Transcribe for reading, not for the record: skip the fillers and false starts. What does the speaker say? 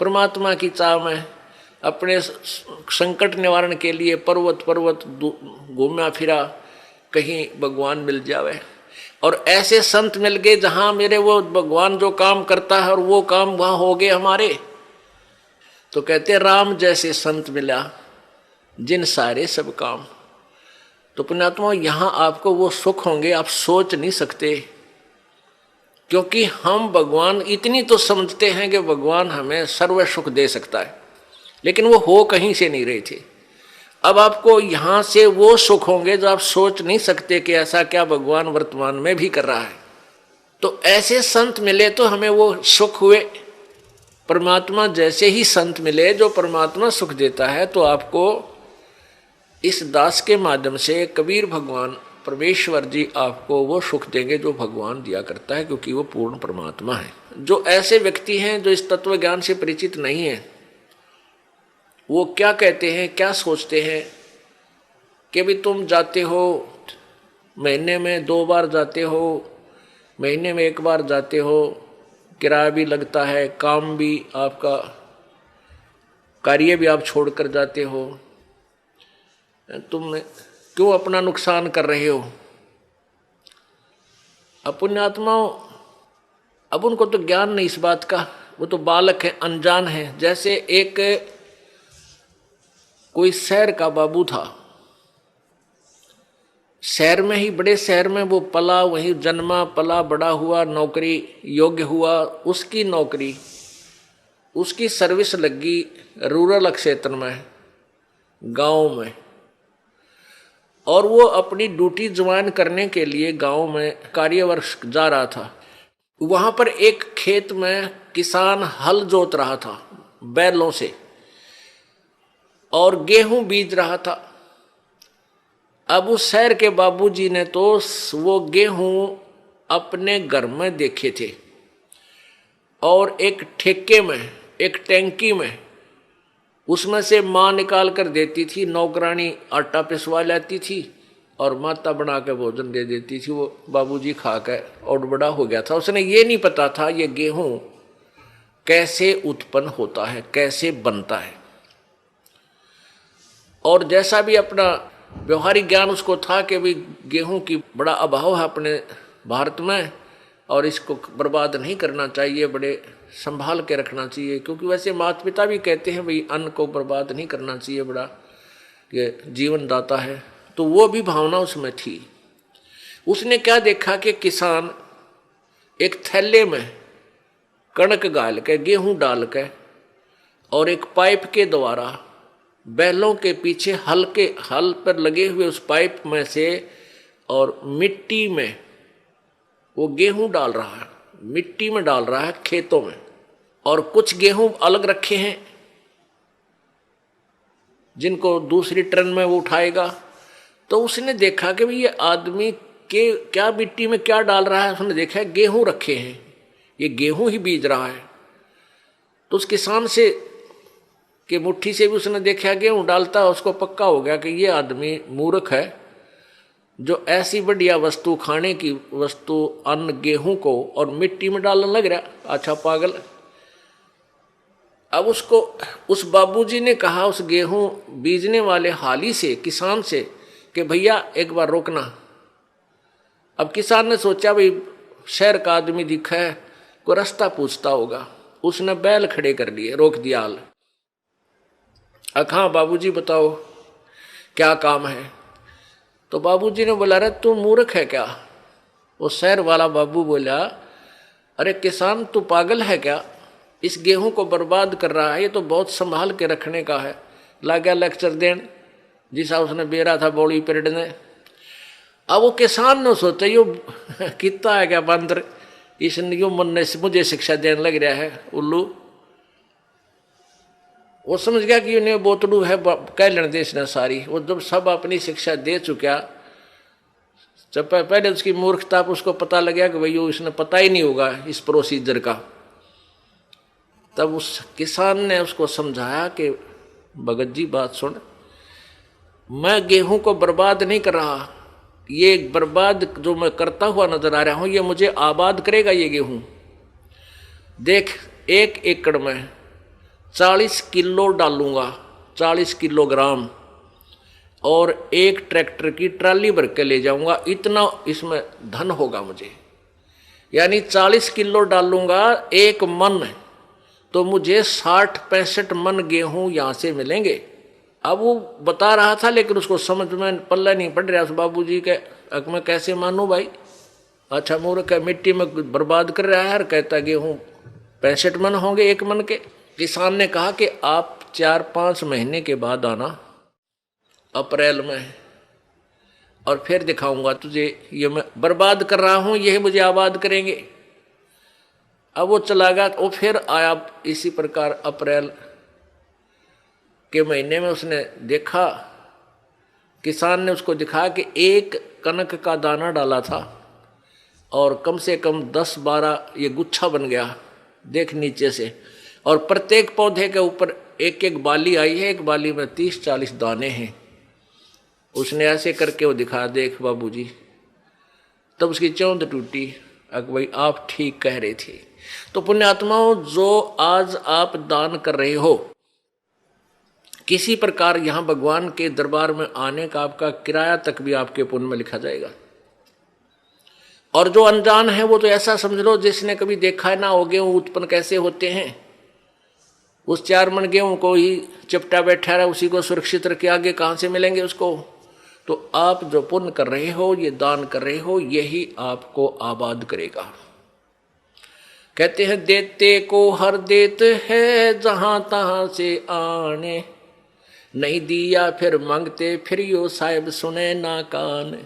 परमात्मा की चाह में अपने संकट निवारण के लिए पर्वत पर्वत घूमा फिरा, कहीं भगवान मिल जावे। और ऐसे संत मिल गए जहां मेरे वो भगवान जो काम करता है और वो काम वहां हो गए हमारे। तो कहते राम जैसे संत मिला जिन सारे सब काम। तो पुण्यात्मा यहां आपको वो सुख होंगे आप सोच नहीं सकते, क्योंकि हम भगवान इतनी तो समझते हैं कि भगवान हमें सर्व सुख दे सकता है, लेकिन वो हो कहीं से नहीं रहे थे। अब आपको यहां से वो सुख होंगे जो आप सोच नहीं सकते कि ऐसा क्या भगवान वर्तमान में भी कर रहा है। तो ऐसे संत मिले तो हमें वो सुख हुए। परमात्मा जैसे ही संत मिले जो परमात्मा सुख देता है, तो आपको इस दास के माध्यम से कबीर भगवान परमेश्वर जी आपको वो सुख देंगे जो भगवान दिया करता है, क्योंकि वो पूर्ण परमात्मा है। जो ऐसे व्यक्ति हैं जो इस तत्व ज्ञान से परिचित नहीं है, वो क्या कहते हैं, क्या सोचते हैं कि भी तुम जाते हो, महीने में 2 बार जाते हो, महीने में 1 बार जाते हो, किराया भी लगता है, काम भी आपका, कार्य भी आप छोड़कर जाते हो, तुम क्यों अपना नुकसान कर रहे हो। अब पुण्यात्माओं, अब उनको तो ज्ञान नहीं इस बात का, वो तो बालक है, अनजान है। जैसे एक कोई शहर का बाबू था, शहर में ही, बड़े शहर में वो पला, वहीं जन्मा पला बड़ा हुआ, नौकरी योग्य हुआ, उसकी नौकरी, उसकी सर्विस लगी रूरल क्षेत्र में, गांव में, और वो अपनी ड्यूटी ज्वाइन करने के लिए गांव में कार्यवर्ष जा रहा था। वहां पर एक खेत में किसान हल जोत रहा था बैलों से और गेहूं बीज रहा था। अब उस शहर के बाबूजी ने तो वो गेहूं अपने घर में देखे थे और एक ठेके में, एक टैंकी में, उसमें से माँ निकाल कर देती थी, नौकरानी आटा पिसवा लाती थी और माता बना के भोजन दे देती थी। वो बाबूजी खा कर और बड़ा हो गया था। उसने ये नहीं पता था ये गेहूं कैसे उत्पन्न होता है, कैसे बनता है। और जैसा भी अपना व्यवहारिक ज्ञान उसको था कि भी गेहूं की बड़ा अभाव है अपने भारत में और इसको बर्बाद नहीं करना चाहिए, बड़े संभाल के रखना चाहिए, क्योंकि वैसे माता पिता भी कहते हैं भाई अन्न को बर्बाद नहीं करना चाहिए, बड़ा ये जीवन दाता है। तो वो भी भावना उसमें थी। उसने क्या देखा कि किसान एक थैले में कणक गाल के, गेहूं डाल के और एक पाइप के द्वारा बैलों के पीछे हल पर लगे हुए उस पाइप में से और मिट्टी में वो गेहूं डाल रहा है, मिट्टी में डाल रहा है खेतों में, और कुछ गेहूं अलग रखे हैं जिनको दूसरी ट्रेन में वो उठाएगा। तो उसने देखा कि भाई ये आदमी के क्या मिट्टी में क्या डाल रहा है। उसने देखा गेहूं रखे हैं, ये गेहूं ही बीज रहा है। तो उस किसान से कि मुट्ठी से भी उसने देखा गेहूं डालता, उसको पक्का हो गया कि ये आदमी मूर्ख है जो ऐसी बढ़िया वस्तु, खाने की वस्तु, अन्न, गेहूं को और मिट्टी में डालने लग रहा, अच्छा पागल। अब उसको उस बाबूजी ने कहा उस गेहूं बीजने वाले हाली से, किसान से, कि भैया एक बार रोकना। अब किसान ने सोचा भाई शहर का आदमी दिखा है, कोई रास्ता पूछता होगा। उसने बैल खड़े कर लिए, रोक दिया हाल। हाँ बाबूजी बताओ क्या काम है। तो बाबूजी ने बोला, अरे तू मूर्ख है क्या। वो शहर वाला बाबू बोला, अरे किसान तू पागल है क्या, इस गेहूं को बर्बाद कर रहा है, ये तो बहुत संभाल के रखने का है। ला गया लेक्चर देन जिसा उसने बेरा था बॉडी पीरियड ने। अब वो किसान ने सोचा यो कितना है क्या बंदर, इसने यो मन ने मुझे शिक्षा देने लग रहा है उल्लू। वो समझ गया कि इन्हें बोतलू है, कह लेने दे इसने सारी। वो जब सब अपनी शिक्षा दे चुका, जब पहले उसकी मूर्खता उसको पता लग गया कि भाई इसने पता ही नहीं होगा इस प्रोसीजर का, तब उस किसान ने उसको समझाया कि भगत जी बात सुन, मैं गेहूं को बर्बाद नहीं कर रहा, ये बर्बाद जो मैं करता हुआ नजर आ रहा हूं, ये मुझे आबाद करेगा ये गेहूं। देख 1 एकड़ में 40 किलो डालूंगा, 40 किलोग्राम, और एक ट्रैक्टर की ट्राली भर के ले जाऊंगा, इतना इसमें धन होगा मुझे। यानी 40 किलो डालूंगा एक मन, तो मुझे 60-65 मन गेहूं यहां से मिलेंगे। अब वो बता रहा था लेकिन उसको समझ में पल्ला नहीं पड़ रहा। बाबू जी के अब मैं कैसे मानूं भाई, अच्छा मूर्ख है, मिट्टी में बर्बाद कर रहा है, और कहता गेहूं 65 मन होंगे एक मन के। किसान ने कहा कि आप 4-5 महीने के बाद आना, अप्रैल में, और फिर दिखाऊंगा तुझे, ये मैं बर्बाद कर रहा हूं, यही मुझे आबाद करेंगे। अब वो चला गया, वो फिर आया इसी प्रकार अप्रैल के महीने में। उसने देखा, किसान ने उसको दिखाया कि एक कनक का दाना डाला था और कम से कम 10-12 ये गुच्छा बन गया, देख नीचे से, और प्रत्येक पौधे के ऊपर एक एक बाली आई है, एक बाली में 30-40 दाने हैं। उसने ऐसे करके वो दिखा, देख बाबूजी। तब उसकी चौंध टूटी, भाई आप ठीक कह रहे थे। तो पुण्यात्माओं, जो आज आप दान कर रहे हो, किसी प्रकार यहां भगवान के दरबार में आने का आपका किराया तक भी आपके पुण्य में लिखा जाएगा। और जो अनजान है वो तो ऐसा समझ लो जिसने कभी देखा ना हो गेहूं उत्पन्न कैसे होते हैं, उस 4 मन गेहूं को ही चिपटा बैठा रहा, उसी को सुरक्षित रखे, आगे कहां से मिलेंगे उसको। तो आप जो पुण्य कर रहे हो, ये दान कर रहे हो, यही आपको आबाद करेगा। कहते हैं देते को हर देत है, जहां तहां से आने, नहीं दिया फिर मांगते, फिर यो साहिब सुने ना कान।